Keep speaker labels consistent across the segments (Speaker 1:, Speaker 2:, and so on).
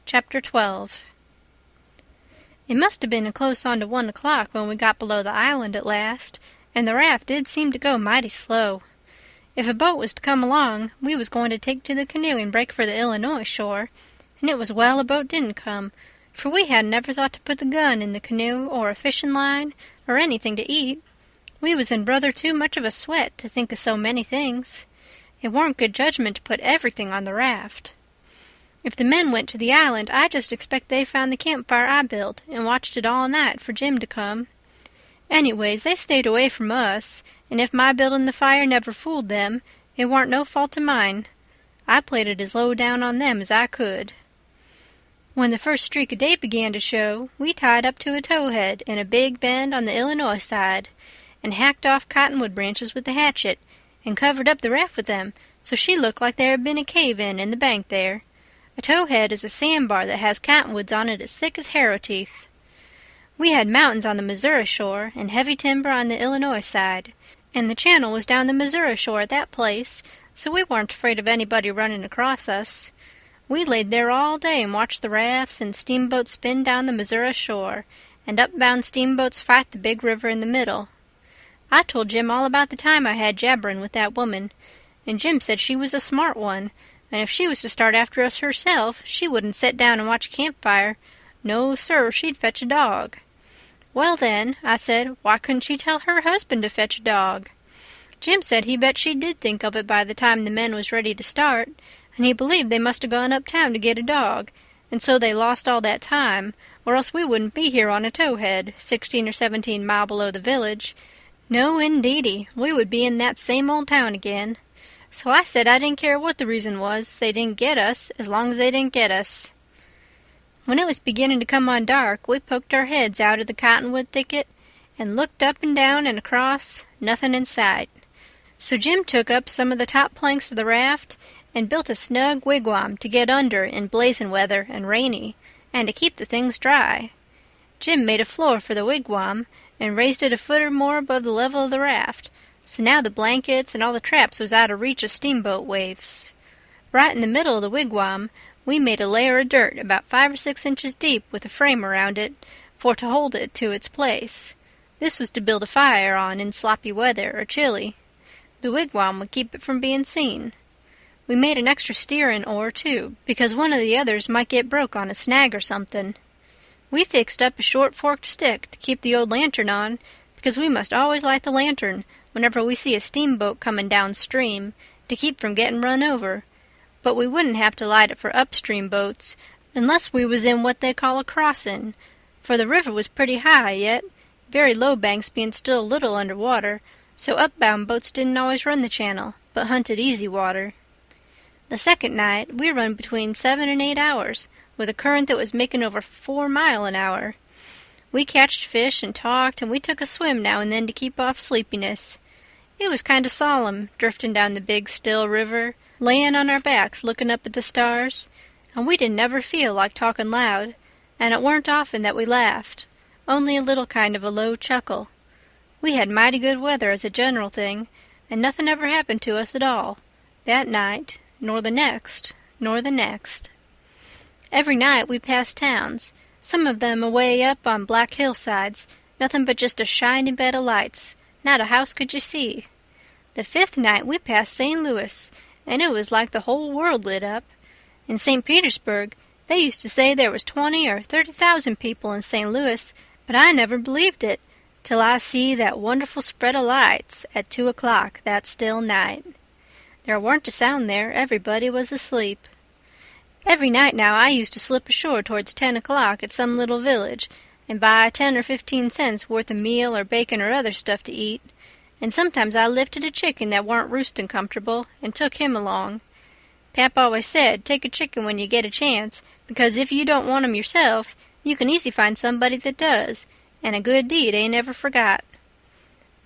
Speaker 1: Chapter 12. It must have been close on to 1 o'clock when we got below the island at last, and the raft did seem to go mighty slow. If a boat was to come along, we was going to take to the canoe and break for the Illinois shore, and it was well a boat didn't come, for we hadn't never thought to put the gun in the canoe or a fishing line or anything to eat. We was in brother too much of a sweat to think of so many things. It warn't good judgment to put everything on the raft. If the men went to the island, I just expect they found the campfire I built and watched it all night for Jim to come. Anyways, they stayed away from us, and if my building the fire never fooled them, it warn't no fault of mine. I played it as low down on them as I could. When the first streak of day began to show, we tied up to a towhead in a big bend on the Illinois side, and hacked off cottonwood branches with the hatchet, and covered up the raft with them, so she looked like there had been a cave-in the bank there. A towhead is a sandbar that has cottonwoods on it as thick as harrow teeth. We had mountains on the Missouri shore and heavy timber on the Illinois side, and the channel was down the Missouri shore at that place, so we weren't afraid of anybody running across us. We laid there all day and watched the rafts and steamboats spin down the Missouri shore, and upbound steamboats fight the big river in the middle. I told Jim all about the time I had jabbering with that woman, and Jim said she was a smart one, and if she was to start after us herself, she wouldn't sit down and watch a campfire. No, sir, she'd fetch a dog. Well, then, I said, why couldn't she tell her husband to fetch a dog? Jim said he bet she did think of it by the time the men was ready to start, and he believed they must have gone uptown to get a dog, and so they lost all that time, or else we wouldn't be here on a towhead, 16 or 17 mile below the village. No, indeedy, we would be in that same old town again. So I said I didn't care what the reason was, they didn't get us, as long as they didn't get us. When it was beginning to come on dark, we poked our heads out of the cottonwood thicket and looked up and down and across, nothing in sight. So Jim took up some of the top planks of the raft and built a snug wigwam to get under in blazing weather and rainy, and to keep the things dry. Jim made a floor for the wigwam and raised it a foot or more above the level of the raft, so now the blankets and all the traps was out of reach of steamboat waves. Right in the middle of the wigwam, we made a layer of dirt about 5 or 6 inches deep with a frame around it, for to hold it to its place. This was to build a fire on in sloppy weather or chilly. The wigwam would keep it from being seen. We made an extra steering oar, too, because one of the others might get broke on a snag or something. We fixed up a short forked stick to keep the old lantern on, because we must always light the lantern whenever we see a steamboat coming downstream, to keep from getting run over, but we wouldn't have to light it for upstream boats unless we was in what they call a crossing, for the river was pretty high yet, very low banks being still a little under water, so upbound boats didn't always run the channel, but hunted easy water. The second night we run between 7 and 8 hours, with a current that was making over 4 mile an hour. We catched fish and talked, and we took a swim now and then to keep off sleepiness. It was kind of solemn, drifting down the big, still river, layin' on our backs looking up at the stars, and we didn't never feel like talking loud, and it weren't often that we laughed, only a little kind of a low chuckle. We had mighty good weather as a general thing, and nothing ever happened to us at all, that night, nor the next, nor the next. Every night we passed towns, some of them away up on black hillsides, nothing but just a shiny bed of lights, not a house could you see. The 5th night we passed St. Louis, and it was like the whole world lit up. In St. Petersburg, they used to say there was 20 or 30,000 people in St. Louis, but I never believed it, till I see that wonderful spread of lights at 2 o'clock that still night. There warn't a sound there, everybody was asleep. Every night now I used to slip ashore towards 10 o'clock at some little village, and buy 10 or 15 cents worth of meal or bacon or other stuff to eat, and sometimes I lifted a chicken that warn't roosting comfortable and took him along. Pap always said, take a chicken when you get a chance, because if you don't want 'em yourself, you can easy find somebody that does, and a good deed ain't ever forgot.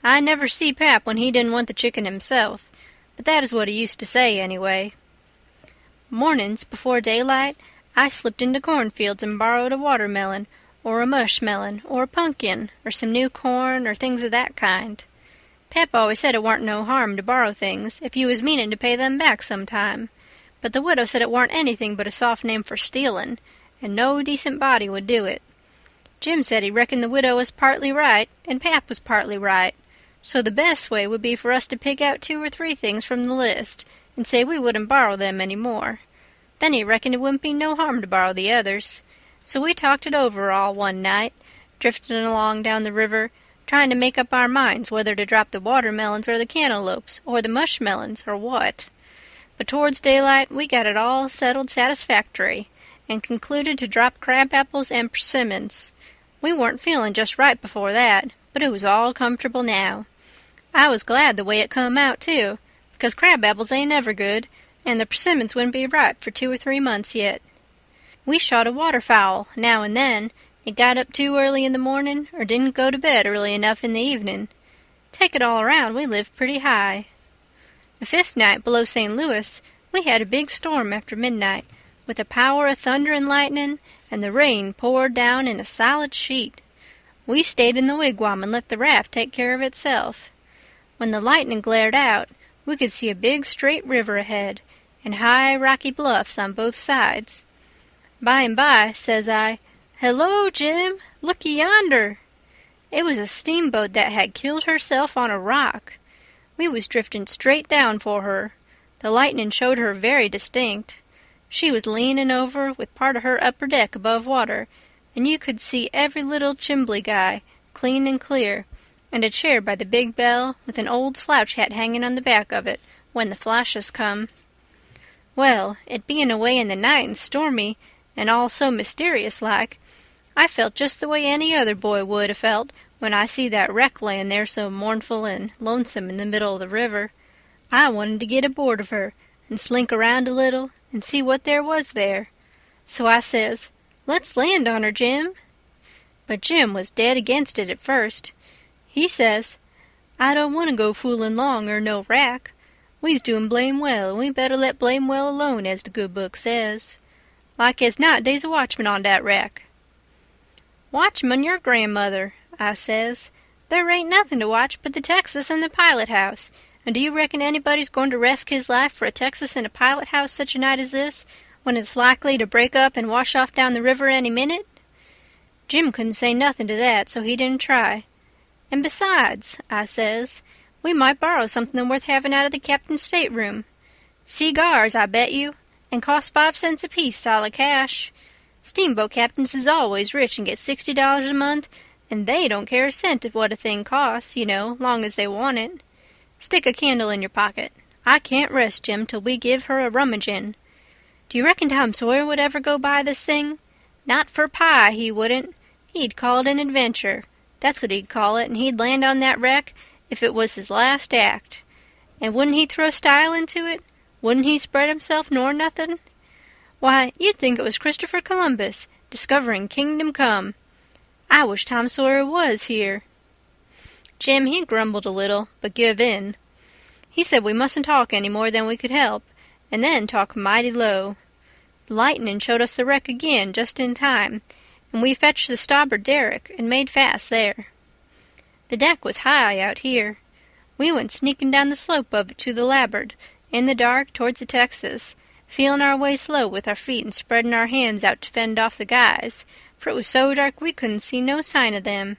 Speaker 1: I never see Pap when he didn't want the chicken himself, but that is what he used to say anyway. Mornings, before daylight, I slipped into cornfields and borrowed a watermelon, or a mushmelon, or a pumpkin, or some new corn, or things of that kind. Pap always said it warn't no harm to borrow things if you was meaning to pay them back some time, but the widow said it warn't anything but a soft name for stealing, and no decent body would do it. Jim said he reckoned the widow was partly right, and Pap was partly right, so the best way would be for us to pick out 2 or 3 things from the list, and say we wouldn't borrow them any more. Then he reckoned it wouldn't be no harm to borrow the others. So we talked it over all one night, drifting along down the river, trying to make up our minds whether to drop the watermelons or the cantaloupes, or the mushmelons, or what. But towards daylight we got it all settled satisfactory, and concluded to drop crab-apples and persimmons. We weren't feeling just right before that, but it was all comfortable now. I was glad the way it come out, too, because crab-apples ain't ever good, and the persimmons wouldn't be ripe for 2 or 3 months yet. We shot a waterfowl now and then, and got up too early in the morning, or didn't go to bed early enough in the evening. Take it all around, we lived pretty high. The 5th night below St. Louis, we had a big storm after midnight, with a power of thunder and lightning, and the rain poured down in a solid sheet. We stayed in the wigwam and let the raft take care of itself. When the lightning glared out, we could see a big straight river ahead, and high rocky bluffs on both sides. By and by, says I, "Hello, Jim, looky yonder." It was a steamboat that had killed herself on a rock. We was drifting straight down for her. The lightning showed her very distinct. She was leaning over with part of her upper deck above water, and you could see every little chimbly guy, clean and clear, and a chair by the big bell with an old slouch hat hanging on the back of it when the flashes come. Well, it being away in the night and stormy, and all so mysterious-like, I felt just the way any other boy would have felt when I see that wreck layin' there so mournful and lonesome in the middle of the river. I wanted to get aboard of her and slink around a little and see what there was there. So I says, "Let's land on her, Jim." But Jim was dead against it at first. He says, "I don't want to go foolin' long or no wrack. We's doin' blame well, and we better let blame well alone, as the good book says. Like as not, dey's a watchman on dat wrack." "Watchman your grandmother," I says. "There ain't nothing to watch but the Texas and the pilot-house, and do you reckon anybody's going to resk his life for a Texas and a pilot-house such a night as this, when it's likely to break up and wash off down the river any minute?" Jim couldn't say nothing to that, so he didn't try. "And besides," I says, "we might borrow something worth having out of the captain's stateroom. Cigars, I bet you, and cost 5 cents apiece solid cash. Steamboat captains is always rich and get $60 a month, and they don't care a cent of what a thing costs, you know, long as they want it. Stick a candle in your pocket. I can't rest, Jim, till we give her a rummagin'. Do you reckon Tom Sawyer would ever go buy this thing? Not for pie, he wouldn't. He'd call it an adventure. That's what he'd call it, and he'd land on that wreck if it was his last act. And wouldn't he throw style into it? Wouldn't he spread himself nor nothing? Why, you'd think it was Christopher Columbus, discovering Kingdom Come. I wish Tom Sawyer was here." Jim, he grumbled a little, but give in. He said we mustn't talk any more than we could help, and then talk mighty low. The lightning showed us the wreck again just in time, and we fetched the starboard derrick and made fast there. The deck was high out here. We went sneaking down the slope of it to the larboard, in the dark towards the Texas, feeling our way slow with our feet and spreading our hands out to fend off the guys, for it was so dark we couldn't see no sign of them.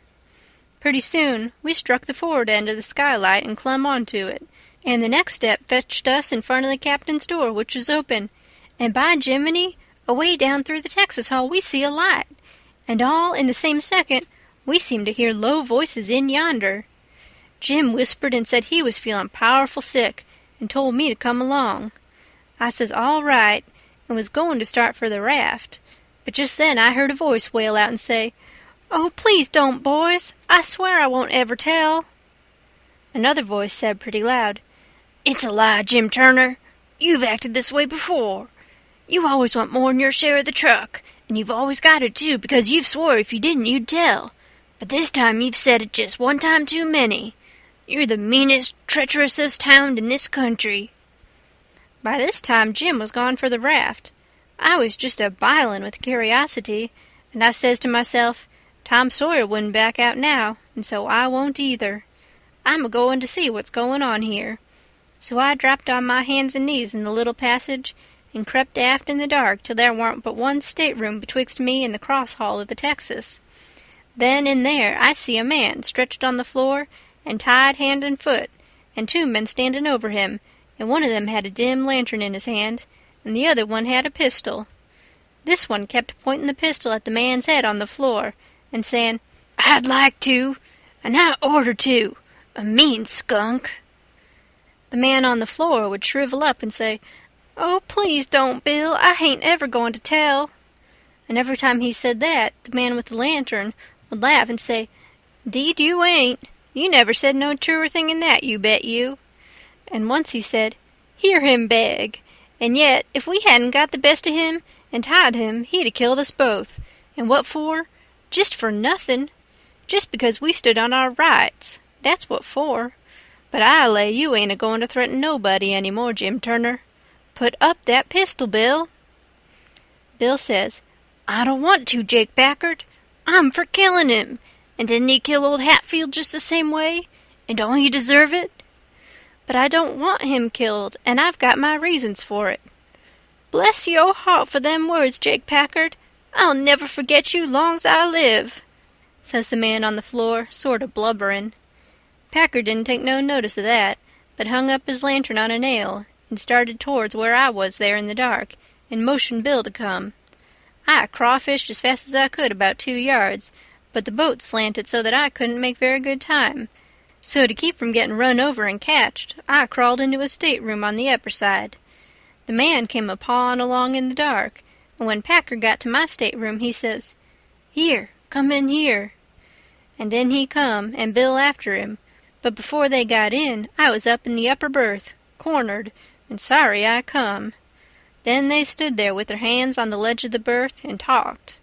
Speaker 1: Pretty soon we struck the forward end of the skylight and clumb onto it, and the next step fetched us in front of the captain's door, which was open, and by Jiminy, away down through the Texas hall we see a light, and all in the same second we seemed to hear low voices in yonder. Jim whispered and said he was feeling powerful sick, and told me to come along. I says all right, and was going to start for the raft, but just then I heard a voice wail out and say, "Oh, please don't, boys. I swear I won't ever tell." Another voice said pretty loud, "It's a lie, Jim Turner. You've acted this way before. You always want more'n your share of the truck, and you've always got it, too, because you've swore if you didn't you'd tell. But this time you've said it just one time too many. You're the meanest, treacherousest hound in this country." By this time Jim was gone for the raft. I was just a-bilin' with curiosity, and I says to myself, Tom Sawyer wouldn't back out now, and so I won't either. I'm a-goin' to see what's going on here. So I dropped on my hands and knees in the little passage, and crept aft in the dark till there warn't but one stateroom betwixt me and the cross-hall of the Texas. Then in there I see a man stretched on the floor and tied hand and foot, and two men standing over him, and one of them had a dim lantern in his hand, and the other one had a pistol. This one kept pointing the pistol at the man's head on the floor, and saying, "I'd like to, and I orter to, a mean skunk." The man on the floor would shrivel up and say, "Oh, please don't, Bill, I hain't ever going to tell." And every time he said that, the man with the lantern would laugh and say, "'Deed you ain't. You never said no truer thing than that, you bet you." And once he said, "Hear him beg. And yet, if we hadn't got the best of him and tied him, he'd have killed us both. And what for? Just for nothing. Just because we stood on our rights. That's what for. But I lay you ain't a-going to threaten nobody any more, Jim Turner. Put up that pistol, Bill." Bill says, "I don't want to, Jake Packard. I'm for killing him. And didn't he kill old Hatfield just the same way? And don't he deserve it? But I don't want him killed, and I've got my reasons for it." "Bless your heart for them words, Jake Packard. I'll never forget you long's I live," says the man on the floor, sort of blubbering. Packard didn't take no notice of that, but hung up his lantern on a nail and started towards where I was there in the dark, and motioned Bill to come. I crawfished as fast as I could about 2 yards, but the boat slanted so that I couldn't make very good time. So to keep from getting run over and catched, I crawled into a stateroom on the upper side. The man came a-pawing along in the dark, and when Packard got to my stateroom, he says, "Here, come in here." And in he come, and Bill after him, but before they got in, I was up in the upper berth, cornered, and sorry I come. Then they stood there with their hands on the ledge of the berth and talked.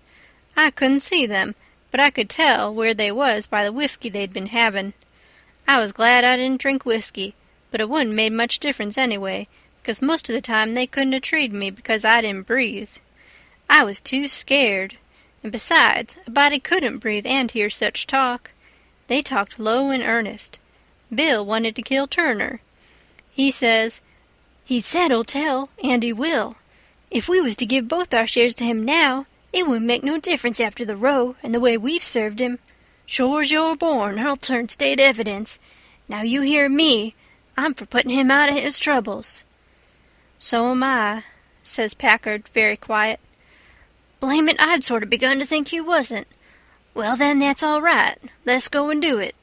Speaker 1: I couldn't see them, but I could tell where they was by the whiskey they'd been having. I was glad I didn't drink whiskey, but it wouldn't made much difference anyway, 'cause most of the time they couldn't have treated me because I didn't breathe. I was too scared, and besides, a body couldn't breathe and hear such talk. They talked low and earnest. Bill wanted to kill Turner. He says, "He said he'll tell, and he will. If we was to give both our shares to him now, it wouldn't make no difference after the row and the way we've served him. Sure's you're born, he'll turn state evidence. Now you hear me, I'm for putting him out of his troubles." "So am I," says Packard, very quiet. "Blame it, I'd sort of begun to think you wasn't. Well, then, that's all right. Let's go and do it."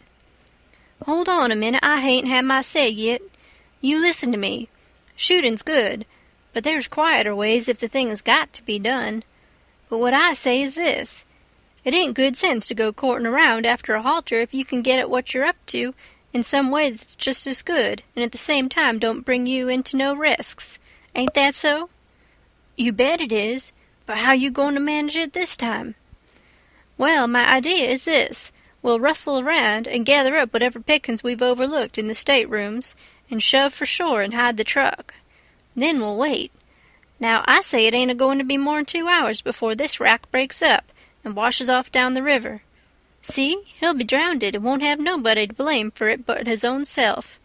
Speaker 1: "Hold on a minute, I hain't had my say yit. You listen to me. Shooting's good, but there's quieter ways if the thing has got to be done. But what I say is this. It ain't good sense to go courting around after a halter if you can get at what you're up to in some way that's just as good, and at the same time don't bring you into no risks. Ain't that so?" "You bet it is. But how you going to manage it this time?" "Well, my idea is this. We'll rustle around and gather up whatever pickings we've overlooked in the staterooms and shove for shore and hide the truck. Then we'll wait. Now, I say it ain't a-going to be more'n 2 hours before this wrack breaks up and washes off down the river. See, he'll be drownded and won't have nobody to blame for it but his own self.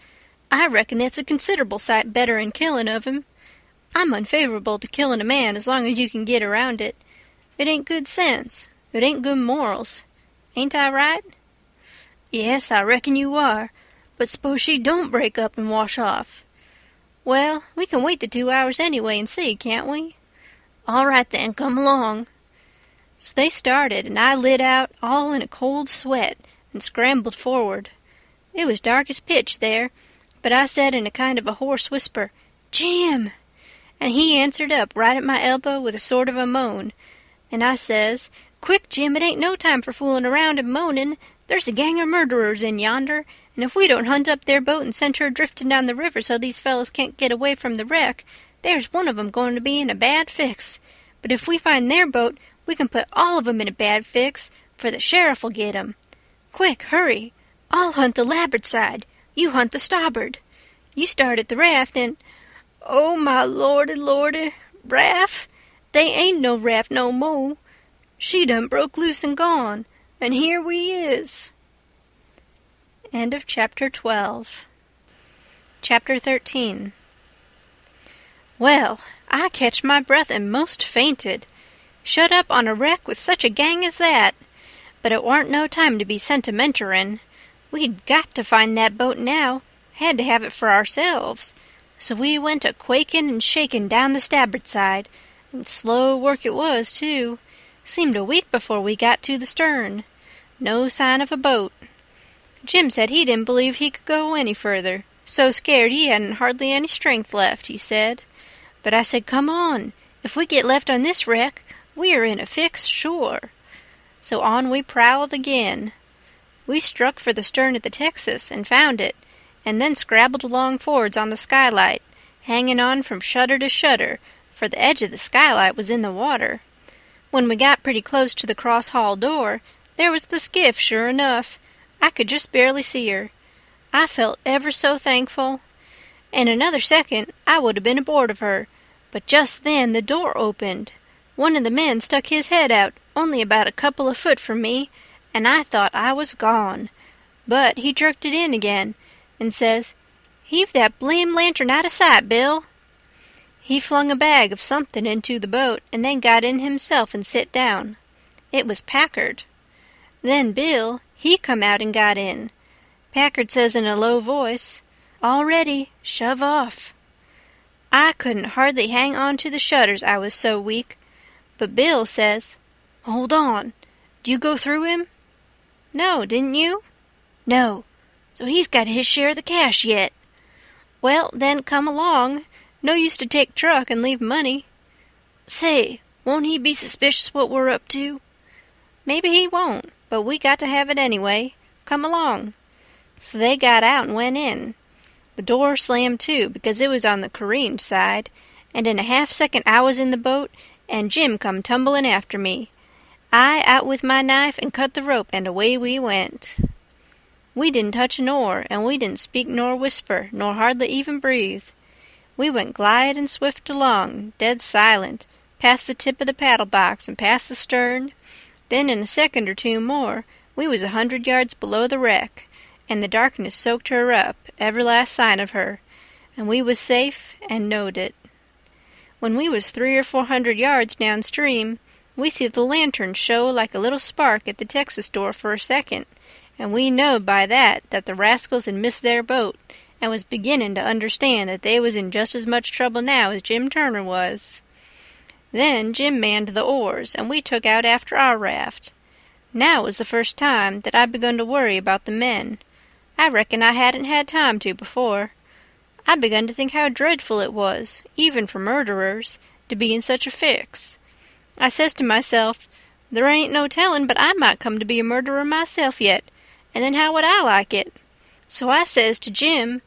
Speaker 1: I reckon that's a considerable sight better'n killing of him. I'm unfavorable to killing a man as long as you can get around it. It ain't good sense. It ain't good morals. Ain't I right?" "Yes, I reckon you are. But s'pose she don't break up and wash off?" "Well, we can wait the 2 hours anyway and see, can't we?" "All right, then, come along." So they started, and I lit out all in a cold sweat and scrambled forward. It was dark as pitch there, but I said in a kind of a hoarse whisper, "Jim!" And he answered up right at my elbow with a sort of a moan, and I says, "Quick, Jim, it ain't no time for fooling around and moaning. There's a gang of murderers in yonder, and if we don't hunt up their boat and send her drifting down the river so these fellows can't get away from the wreck, there's one of 'em going to be in a bad fix. But if we find their boat, we can put all of 'em in a bad fix, for the sheriff'll get 'em. Quick, hurry. I'll hunt the larboard side. You hunt the starboard. You start at the raft and... Oh, my lordy, lordy, raft? They ain't no raft no mo'. She done broke loose and gone, and here we is." End of chapter 12. Chapter 13. Well, I catched my breath and most fainted. Shut up on a wreck with such a gang as that! But it warn't no time to be sentimenterin'. We'd got to find that boat now, had to have it for ourselves. So we went a-quakin' and shakin' down the starboard side, and slow work it was, too. Seemed a week before we got to the stern. No sign of a boat. Jim said he didn't believe he could go any further. So scared he hadn't hardly any strength left, he said. But I said, come on. If we get left on this wreck, we are in a fix, sure. So on we prowled again. We struck for the stern of the Texas and found it, and then scrabbled along forwards on the skylight, hanging on from shutter to shutter, for the edge of the skylight was in the water. When we got pretty close to the cross-hall door, there was the skiff, sure enough. I could just barely see her. I felt ever so thankful. In another second I would have been aboard of her, but just then the door opened. One of the men stuck his head out, only about a couple of foot from me, and I thought I was gone. But he jerked it in again, and says, "Heave that blame lantern out of sight, Bill." He flung a bag of something into the boat, and then got in himself and sit down. It was Packard. Then Bill, he come out and got in. Packard says in a low voice, "All ready, shove off." I couldn't hardly hang on to the shutters, I was so weak. But Bill says, "Hold on. Do you go through him?" "No, didn't you?" "No. So he's got his share of the cash yet." "Well, then come along. No use to take truck and leave money." "Say, won't he be suspicious what we're up to?" "Maybe he won't, but we got to have it anyway. Come along." So they got out and went in. The door slammed to because it was on the careened side, and in a half-second I was in the boat, and Jim come tumbling after me. I out with my knife and cut the rope, and away we went. We didn't touch an oar, and we didn't speak nor whisper, nor hardly even breathe. We went glidin' swift along, dead silent, past the tip of the paddle box and past the stern. Then in a second or two more we was 100 yards below the wreck, and the darkness soaked her up, every last sign of her, and we was safe and knowed it. When we was 300 or 400 yards downstream, we see the lantern show like a little spark at the Texas door for a second, and we knowed by that the rascals had missed their boat, and was beginning to understand that they was in just as much trouble now as Jim Turner was. Then Jim manned the oars, and we took out after our raft. Now was the first time that I begun to worry about the men. I reckon I hadn't had time to before. I begun to think how dreadful it was, even for murderers, to be in such a fix. I says to myself, there ain't no telling but I might come to be a murderer myself yet, and then how would I like it? So I says to Jim,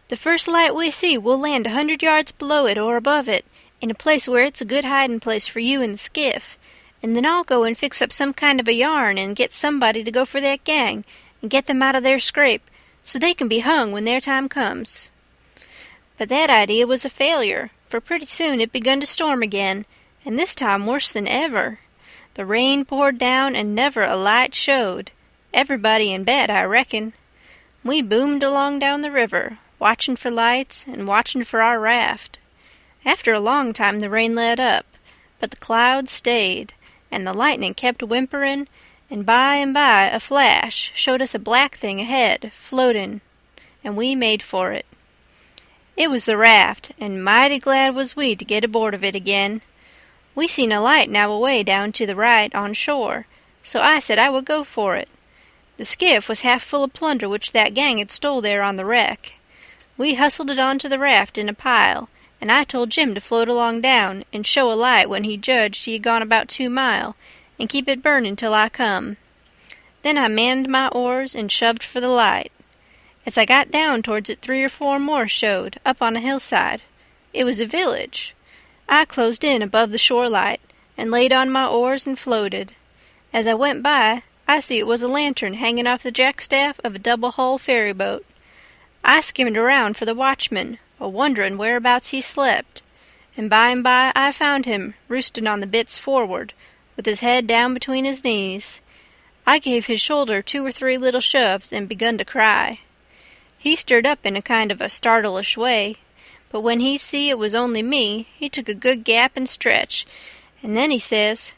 Speaker 1: the first light we see we'll land 100 yards below it or above it, in a place where it's a good hiding place for you and the skiff, and then I'll go and fix up some kind of a yarn and get somebody to go for that gang and get them out of their scrape so they can be hung when their time comes. But that idea was a failure, for pretty soon it begun to storm again, and this time worse than ever. The rain poured down and never a light showed. Everybody in bed, I reckon. We boomed along down the river, watching for lights and watching for our raft. After a long time the rain let up, but the clouds stayed, and the lightning kept whimpering, and by a flash showed us a black thing ahead, floating, and we made for it. It was the raft, and mighty glad was we to get aboard of it again. We seen a light now away down to the right on shore, so I said I would go for it. The skiff was half full of plunder which that gang had stole there on the wreck. We hustled it onto the raft in a pile, and I told Jim to float along down and show a light when he judged he had gone about 2 mile, and keep it burning till I come. Then I manned my oars and shoved for the light. As I got down towards it 3 or 4 more showed, up on a hillside. It was a village. I closed in above the shore light, and laid on my oars and floated. As I went by, I see it was a lantern hanging off the jackstaff of a double-hull ferry-boat. I skimmed around for the watchman, a-wondering whereabouts he slept, and by I found him roosting on the bitts forward, with his head down between his knees. I gave his shoulder 2 or 3 little shoves and begun to cry. He stirred up in a kind of a startlish way, but when he see it was only me, he took a good gap and stretch, and then he says,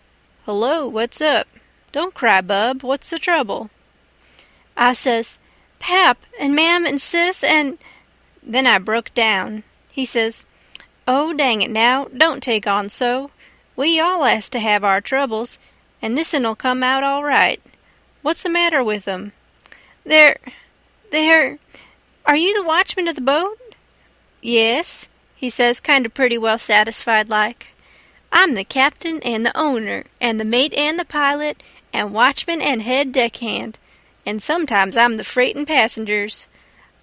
Speaker 1: "Hello, what's up? Don't cry, bub, what's the trouble?" I says, "Pap, and Mam, and Sis, and—" Then I broke down. He says, "Oh, dang it now, don't take on so. We all has to have our troubles, and this'n'll come out all right. What's the matter with 'em?" They're... Are you the watchman of the boat?" "Yes," he says, kind of pretty well satisfied like. "I'm the captain and the owner, and the mate and the pilot, and watchman and head deckhand, and sometimes I'm the freight and passengers.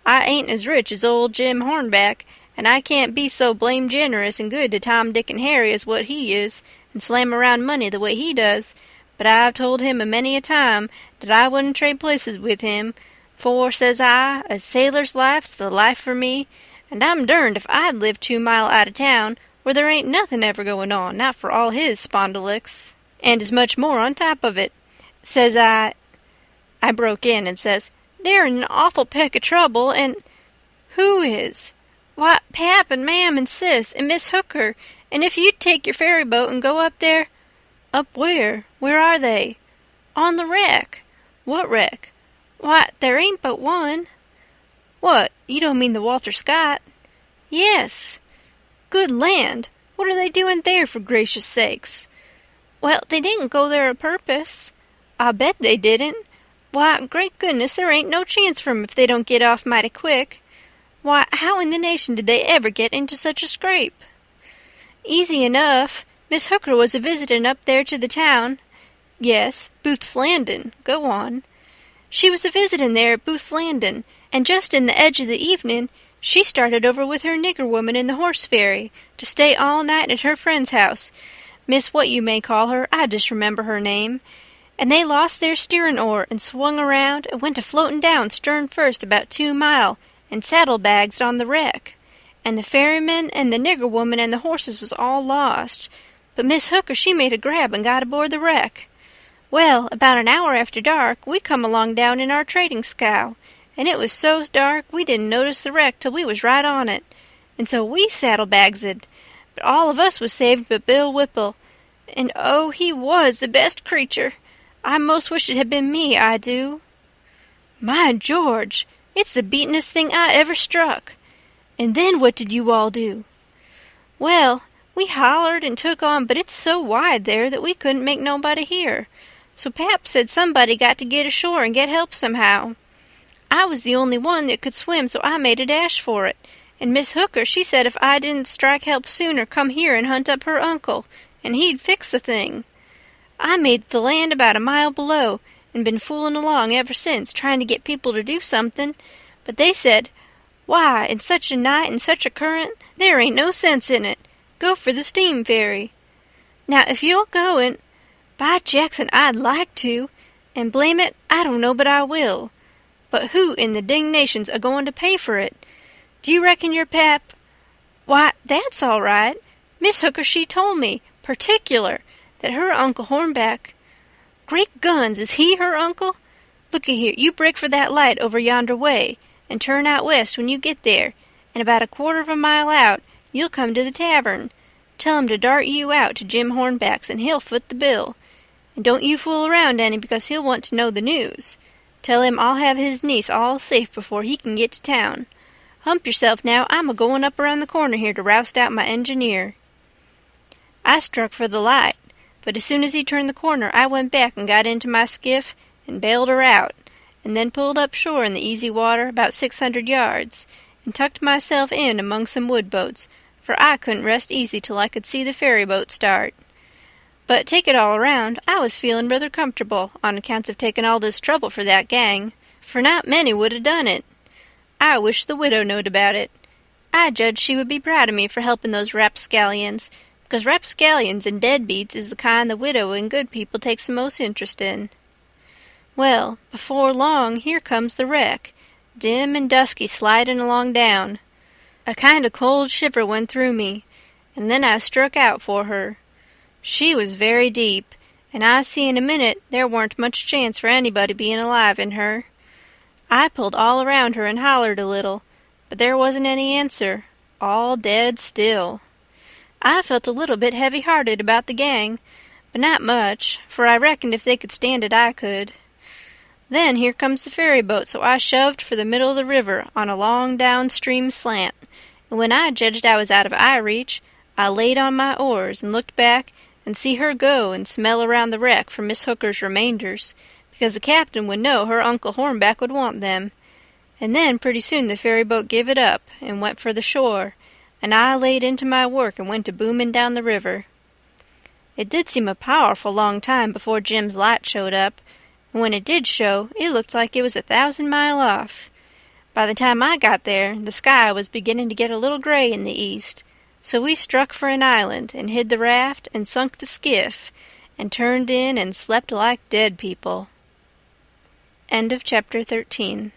Speaker 1: I ain't as rich as old Jim Hornback, and I can't be so blame generous and good to Tom, Dick, and Harry as what he is, and slam around money the way he does, but I've told him a many a time that I wouldn't trade places with him, for, says I, a sailor's life's the life for me, and I'm derned if I'd live 2 mile out of town where there ain't nothing ever going on, not for all his spondylix, and as much more on top of it. Says I broke in and says, "They're in an awful peck of trouble, and—" "Who is?" "Why, Pap and Mam and Sis and Miss Hooker, and if you'd take your ferry boat and go up there—" "Up where? Where are they?" "On the wreck." "What wreck?" "Why, there ain't but one." "What, you don't mean the Walter Scott?" "Yes." "Good land! What are they doing there, for gracious sakes?" "Well, they didn't go there a purpose." "I bet they didn't. Why, great goodness, there ain't no chance for 'em if they don't get off mighty quick. Why, how in the nation did they ever get into such a scrape?" "Easy enough. Miss Hooker was a-visitin' up there to the town." "Yes, Booth's Landin'. Go on." "She was a-visitin' there at Booth's Landin', and just in the edge of the evenin' she started over with her nigger woman in the horse ferry to stay all night at her friend's house, Miss what you may call her, I disremember her name, and they lost their steerin' oar and swung around and went a-floatin' down stern first about 2 mile and saddle-bagsed on the wreck, and the ferryman and the nigger woman and the horses was all lost, but Miss Hooker she made a grab and got aboard the wreck. Well, about an hour after dark we come along down in our trading scow, and it was so dark we didn't notice the wreck till we was right on it, and so we saddle-bagsed, but all of us was saved but Bill Whipple, and oh, he was the best creature. I most wish it had been me, I do." "My George, it's the beatin'est thing I ever struck. And then what did you all do?" "Well, we hollered and took on, but it's so wide there that we couldn't make nobody hear. So Pap said somebody got to get ashore and get help somehow. I was the only one that could swim, so I made a dash for it, and Miss Hooker she said if I didn't strike help sooner come here and hunt up her uncle, and he'd fix the thing. I made the land about a mile below, and been fooling along ever since, trying to get people to do something, but they said, 'Why, in such a night and such a current, there ain't no sense in it. Go for the steam ferry.' Now, if you'll go and— By Jackson, I'd like to, and blame it, I don't know but I will. But who in the dingnation's a-going to pay for it? Do you reckon your Pap—" "Why, that's all right. Miss Hooker she told me, particular, that her Uncle Hornback—" "Great guns, is he her uncle? Looky here, you break for that light over yonder way, and turn out west when you get there, and about a quarter of a mile out you'll come to the tavern. Tell him to dart you out to Jim Hornback's, and he'll foot the bill. And don't you fool around any, because he'll want to know the news. Tell him I'll have his niece all safe before he can get to town. Hump yourself now, I'm a-going up around the corner here to roust out my engineer." I struck for the light, but as soon as he turned the corner I went back and got into my skiff and bailed her out, and then pulled up shore in the easy water about 600 yards, and tucked myself in among some wood boats, for I couldn't rest easy till I could see the ferry boat start. But take it all around, I was feeling rather comfortable on account of taking all this trouble for that gang, for not many would have done it. I wish the widow knowed about it. I judge she would be proud of me for helping those rapscallions, because rapscallions and deadbeats is the kind the widow and good people takes the most interest in. Well, before long here comes the wreck, dim and dusky sliding along down. A kind of cold shiver went through me, and then I struck out for her. She was very deep, and I see in a minute there warn't much chance for anybody being alive in her. I pulled all around her and hollered a little, but there wasn't any answer. all dead still. I felt a little bit heavy-hearted about the gang, but not much, for I reckoned if they could stand it I could. Then here comes the ferry boat, so I shoved for the middle of the river on a long downstream slant, and when I judged I was out of eye reach, I laid on my oars and looked back and see her go and smell around the wreck for Miss Hooker's remainders, because the captain would know her Uncle Hornback would want them. And then pretty soon the ferry boat give it up and went for the shore, and I laid into my work and went to booming down the river. It did seem a powerful long time before Jim's light showed up, and when it did show, it looked like it was 1,000 miles off. By the time I got there, the sky was beginning to get a little gray in the east, so we struck for an island and hid the raft and sunk the skiff and turned in and slept like dead people. End of chapter 13.